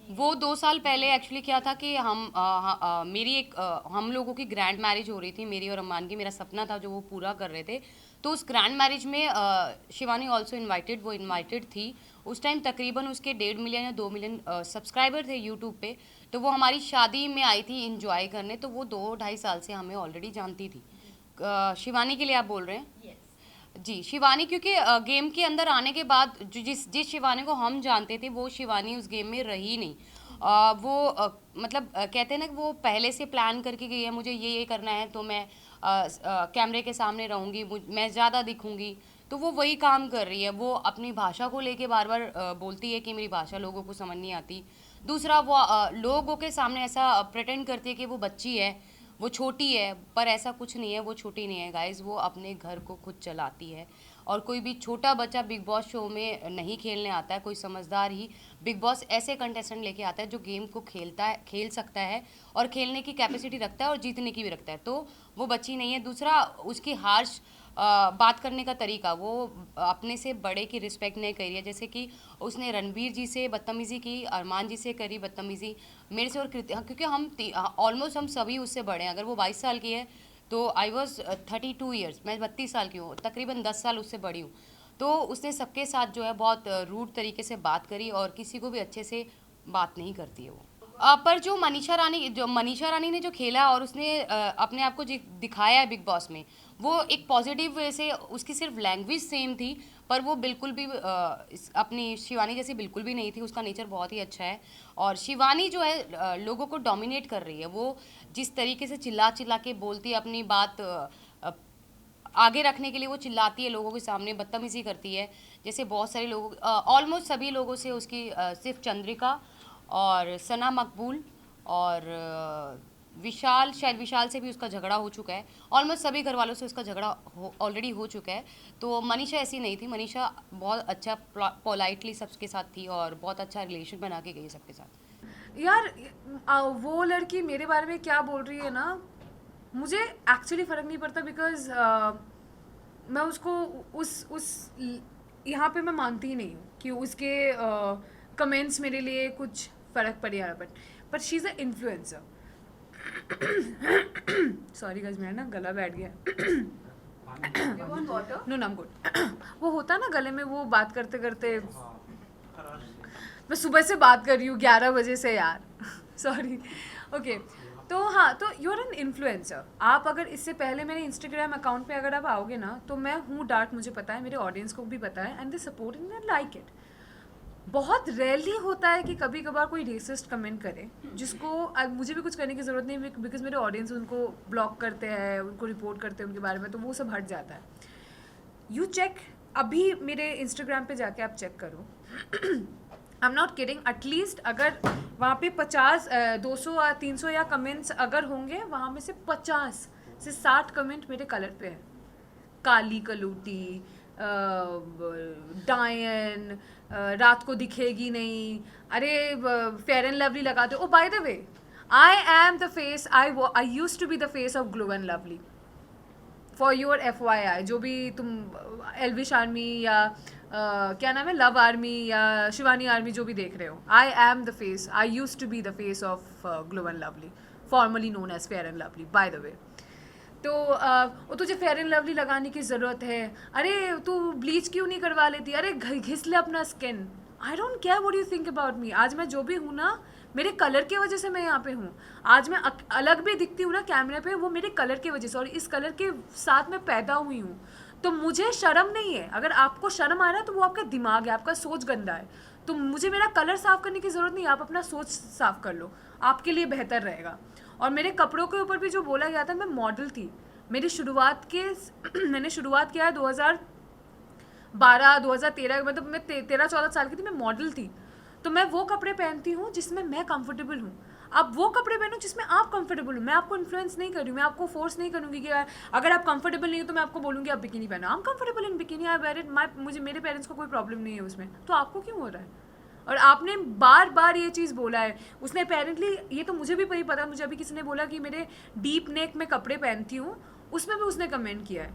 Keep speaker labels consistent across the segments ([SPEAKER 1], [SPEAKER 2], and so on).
[SPEAKER 1] वो 2 साल पहले एक्चुअली क्या था कि मेरी हम लोगों की ग्रैंड मैरिज हो रही थी, मेरी और अम्मान की। मेरा सपना था जो वो पूरा कर रहे थे। तो उस ग्रैंड मैरिज में शिवानी ऑल्सो इनवाइटेड, वो इनवाइटेड थी। उस टाइम तकरीबन उसके 1.5 मिलियन या 2 मिलियन सब्सक्राइबर थे यूट्यूब पे। तो वो हमारी शादी में आई थी इंजॉय करने। तो वो 2 ढाई साल से हमें ऑलरेडी जानती थी। शिवानी के लिए आप बोल रहे हैं? जी, शिवानी, क्योंकि गेम के अंदर आने के बाद जिस जिस शिवानी को हम जानते थे वो शिवानी उस गेम में रही नहीं। मतलब कहते हैं ना कि वो पहले से प्लान करके गई है, मुझे ये करना है तो मैं कैमरे के सामने रहूँगी, मैं ज़्यादा दिखूँगी। तो वो वही काम कर रही है। वो अपनी भाषा को लेके बार बार बोलती है कि मेरी भाषा लोगों को समझ नहीं आती। दूसरा, वो लोगों के सामने ऐसा प्रेटेंड करती है कि वो बच्ची है, वो छोटी है। पर ऐसा कुछ नहीं है, वो छोटी नहीं है गाइज। वो अपने घर को खुद चलाती है। और कोई भी छोटा बच्चा बिग बॉस शो में नहीं खेलने आता है, कोई समझदार ही बिग बॉस ऐसे कंटेस्टेंट लेके आता है जो गेम को खेल सकता है और खेलने की कैपेसिटी रखता है और जीतने की भी रखता है। तो वो बच्ची नहीं है। दूसरा, उसकी हार्श बात करने का तरीका, वो अपने से बड़े की रिस्पेक्ट नहीं कर रही है। जैसे कि उसने रणबीर जी से बदतमीज़ी की, अरमान जी से करी बदतमीज़ी, मेरे से और क्योंकि हम ऑलमोस्ट हम सभी उससे बड़े हैं। अगर वो 22 साल की है तो आई वॉज 32 ईयर्स, मैं 32 साल की हूँ, तकरीबन 10 साल उससे बड़ी हूँ। तो उसने सबके साथ जो है बहुत रूड तरीके से बात करी और किसी को भी अच्छे से बात नहीं करती है वो। पर जो मनीषा रानी ने जो खेला और उसने अपने आप को दिखाया है बिग बॉस में, वो एक पॉजिटिव वे से, उसकी सिर्फ लैंग्वेज सेम थी। पर वो बिल्कुल भी अपनी शिवानी जैसी बिल्कुल भी नहीं थी। उसका नेचर बहुत ही अच्छा है। और शिवानी जो है लोगों को डोमिनेट कर रही है। वो जिस तरीके से चिल्ला चिल्ला के बोलती है अपनी बात आगे रखने के लिए, वो चिल्लाती है लोगों के सामने, बदतमीज़ी करती है। जैसे बहुत सारे लोग, ऑलमोस्ट सभी लोगों से उसकी सिर्फ चंद्रिका और सना मकबूल और विशाल, शायद विशाल से भी उसका झगड़ा हो चुका है। ऑलमोस्ट सभी घर वालों से उसका झगड़ा ऑलरेडी हो चुका है। तो मनीषा ऐसी नहीं थी। मनीषा बहुत अच्छा पोलाइटली सबके साथ थी और बहुत अच्छा रिलेशन बना के गई सबके साथ।
[SPEAKER 2] यार, वो लड़की मेरे बारे में क्या बोल रही है ना, मुझे एक्चुअली फ़र्क नहीं पड़ता। बिकॉज मैं उसको उस यहाँ पे मैं मानती ही नहीं हूँ कि उसके कमेंट्स मेरे लिए कुछ फ़र्क पड़े यार। But she is a influencer. Sorry guys, मेरा ना गला बैठ गया। नो नाम गुड। वो होता है ना गले में, वो बात करते करते, मैं सुबह से बात कर रही हूँ 11 बजे से यार। सॉरी। ओके। तो हाँ, तो यू आर एन इन्फ्लुएंसर। आप अगर इससे पहले मेरे इंस्टाग्राम अकाउंट पे अगर आप आओगे ना, तो मैं हूँ डार्क, मुझे पता है, मेरे ऑडियंस को भी पता है, and they support and like it. बहुत रेयरली होता है कि कभी कभार कोई रेसिस्ट कमेंट करे जिसको मुझे भी कुछ करने की ज़रूरत नहीं, बिकॉज मेरे ऑडियंस उनको ब्लॉक करते हैं, उनको रिपोर्ट करते हैं उनके बारे में, तो वो सब हट जाता है। यू चेक, अभी मेरे इंस्टाग्राम पे जाके आप चेक करो। I am not kidding, at least अगर वहाँ पे 50, 200 या 300 या कमेंट्स अगर होंगे, वहाँ में से 50 से 60 कमेंट मेरे कलर पे है। काली कलूटी, डायन, रात को दिखेगी नहीं, अरे फेयर एंड लवली लगाते हो। Oh by the way, I am the face, I use to be the face of glow and lovely. For your FYI, जो भी तुम एल्विश आर्मी या क्या नाम है, लव आर्मी या शिवानी आर्मी जो भी देख रहे हो, I am the face, I use to be the face of glow and lovely, formerly known as fair and lovely, by the way. तो वो तुझे फेयर एंड लवली लगाने की ज़रूरत है, अरे तू ब्लीच क्यों नहीं करवा लेती, अरे घिस ले अपना skin. I don't care what you think about me. आज मैं जो भी हूँ ना, मेरे कलर की वजह से मैं यहाँ पे हूँ। आज मैं अलग भी दिखती हूँ ना कैमरे पे, वो मेरे कलर की वजह से, और इस कलर के साथ मैं पैदा हुई हूँ। तो मुझे शर्म नहीं है। अगर आपको शर्म आ रहा है तो वो आपका दिमाग है, आपका सोच गंदा है। तो मुझे मेरा कलर साफ़ करने की ज़रूरत नहीं, आप अपना सोच साफ़ कर लो, आपके लिए बेहतर रहेगा। और मेरे कपड़ों के ऊपर भी जो बोला गया था, मैं मॉडल थी। मेरी शुरुआत के मैंने शुरुआत किया है 2012 2013, मतलब मैं 13-14 साल की थी, मैं मॉडल थी। तो मैं वो कपड़े पहनती हूँ जिसमें मैं कंफर्टेबल हूँ। आप वो कपड़े पहनो जिसमें आप कंफर्टेबल हो। मैं आपको इन्फ्लुएंस नहीं कर रही हूँ, मैं आपको फोर्स नहीं करूँगी कि अगर आप कंफर्टेबल नहीं हो तो मैं आपको बोलूँगी आप बिकिनी पहनो। I am comfortable in bikini, I wear it, मुझे, मेरे पेरेंट्स को कोई प्रॉब्लम नहीं है उसमें, तो आपको क्यों हो रहा है? और आपने बार बार ये चीज़ बोला है। उसने अपेरेंटली, ये तो मुझे भी वही पता, मुझे अभी किसी ने बोला कि मेरे डीप नेक में कपड़े पहनती हूँ, उसमें भी उसने कमेंट किया है।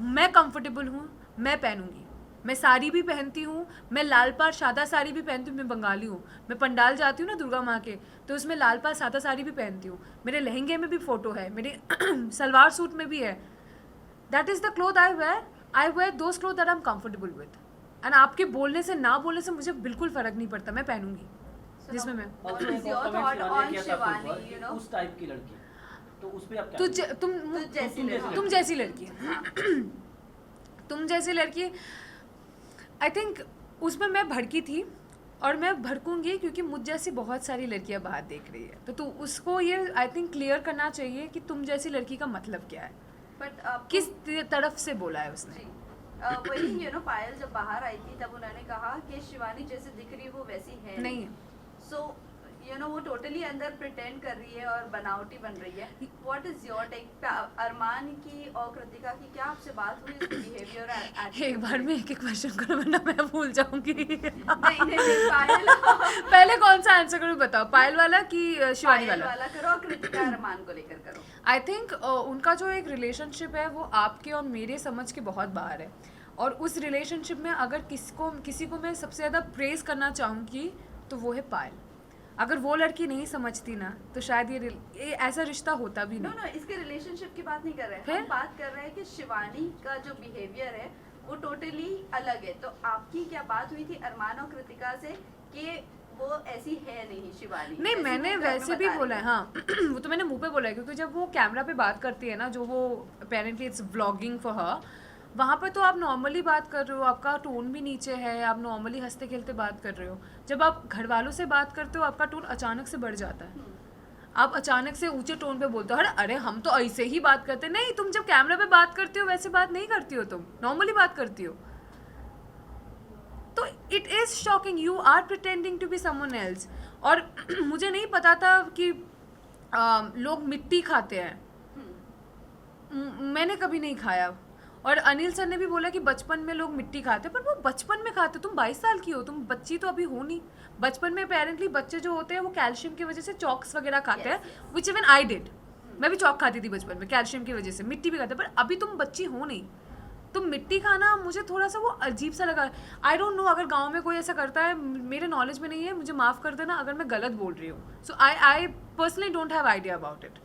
[SPEAKER 2] मैं कंफर्टेबल हूँ, मैं पहनूंगी। मैं साड़ी भी पहनती हूँ, मैं लाल पार सादा साड़ी भी पहनती हूँ, मैं बंगाली हूँ। मैं पंडाल जाती हूँ ना दुर्गा माँ के, तो उसमें लाल पार सादा साड़ी भी पहनती हूँ। मेरे लहंगे में भी फ़ोटो है, मेरे सलवार सूट में भी है। That is the cloth I wear those cloth that I am comfortable with. And आपके बोलने से ना बोलने से मुझे बिल्कुल फ़र्क नहीं पड़ता, मैं पहनूंगी जिसमें मैं
[SPEAKER 3] और
[SPEAKER 4] What is your
[SPEAKER 3] comment
[SPEAKER 4] thought
[SPEAKER 3] Shivani
[SPEAKER 4] on
[SPEAKER 3] ने किया था
[SPEAKER 4] Shivani,
[SPEAKER 3] कुछ बार
[SPEAKER 4] you
[SPEAKER 3] कि
[SPEAKER 4] know?
[SPEAKER 3] उस टाइप की लड़की, तो उस पे आप क्या
[SPEAKER 2] तुझ
[SPEAKER 3] कहेंगे?
[SPEAKER 2] तुम
[SPEAKER 4] जैसी लड़की।
[SPEAKER 2] तुम जैसी लड़की तुम जैसी लड़की आई थिंक उसमें मैं भड़की थी और मैं भड़कूंगी क्योंकि मुझ जैसी बहुत सारी लड़कियां बाहर देख रही है। तो उसको ये आई थिंक क्लियर करना चाहिए कि तुम जैसी लड़की का मतलब क्या है,
[SPEAKER 4] बट
[SPEAKER 2] किस तरफ से बोला है उसने।
[SPEAKER 4] जी वही पायल जब बाहर आई थी तब उन्होंने कहा कि शिवानी जैसे दिख रही है वो वैसी है
[SPEAKER 2] नहीं है।
[SPEAKER 4] सो वो टोटली अंदर प्रिटेंड कर रही है और बनावटी बन रही है। What is your take? Armaan की और कृतिका की क्या आपसे बात हुई उसके बिहेवियर और
[SPEAKER 2] एक बार में एक क्वेश्चन करो वरना मैं भूल जाऊंगी।
[SPEAKER 4] नहीं पायल
[SPEAKER 2] पहले कौन सा आंसर करूँ बताओ, पायल वाला कि शिवानी
[SPEAKER 4] पायल
[SPEAKER 2] वाला?
[SPEAKER 4] वाला करो और कृतिका अरमान को लेकर करो।
[SPEAKER 2] आई थिंक उनका जो एक रिलेशनशिप है वो आपके और मेरे समझ के बहुत बाहर है। और उस रिलेशनशिप में अगर किसी को मैं सबसे ज़्यादा प्रेज करना चाहूँगी तो वो है पायल। अगर वो लड़की नहीं समझती ना तो शायद ये ऐसा रिश्ता होता भी
[SPEAKER 4] नो
[SPEAKER 2] नहीं।
[SPEAKER 4] इसके रिलेशनशिप की बात नहीं कर रहे हैं,
[SPEAKER 2] फिर?
[SPEAKER 4] हम बात कर रहे हैं कि शिवानी का जो बिहेवियर है वो टोटली अलग है। तो आपकी क्या बात हुई थी अरमान और कृतिका से कि वो ऐसी है नहीं शिवानी?
[SPEAKER 2] नहीं,
[SPEAKER 4] जैसे
[SPEAKER 2] मैंने
[SPEAKER 4] वो घर में
[SPEAKER 2] वैसे भी
[SPEAKER 4] बता
[SPEAKER 2] बोला
[SPEAKER 4] रही
[SPEAKER 2] है। हाँ वो तो मैंने मुंह पे बोला है क्योंकि जब वो कैमरा पे बात करती है ना, जो वो apparently it's vlogging for her, वहाँ पे तो आप नॉर्मली बात कर रहे हो, आपका टोन भी नीचे है, आप नॉर्मली हंसते खेलते बात कर रहे हो। जब आप घर वालों से बात करते हो आपका टोन अचानक से बढ़ जाता है, आप अचानक से ऊंचे टोन पे बोलते हो, अरे हम तो ऐसे ही बात करते हैं। नहीं, तुम जब कैमरा पे बात करती हो वैसे बात नहीं करती हो, तुम नॉर्मली बात करती हो। तो it is shocking, you are pretending to be someone else. और मुझे नहीं पता था कि लोग मिट्टी खाते हैं, मैंने कभी नहीं खाया। और अनिल सर ने भी बोला कि बचपन में लोग मिट्टी खाते हैं, पर वो बचपन में खाते, तुम 22 साल की हो, तुम बच्ची तो अभी हो नहीं। बचपन में अपेरेंटली बच्चे जो होते हैं वो कैल्शियम की वजह से चॉक्स वगैरह खाते हैं, विच इवन आई डिड। मैं भी चॉक खाती थी बचपन में कैल्शियम की वजह से, मिट्टी भी खाते हैं, पर अभी तुम बच्ची हो नहीं, तुम मिट्टी खाना मुझे थोड़ा सा वो अजीब सा लगा। आई डोंट नो, अगर गांव में कोई ऐसा करता है, मेरे नॉलेज में नहीं है, मुझे माफ़ कर देना अगर मैं गलत बोल रही हूँ। So I personally don't have idea about it.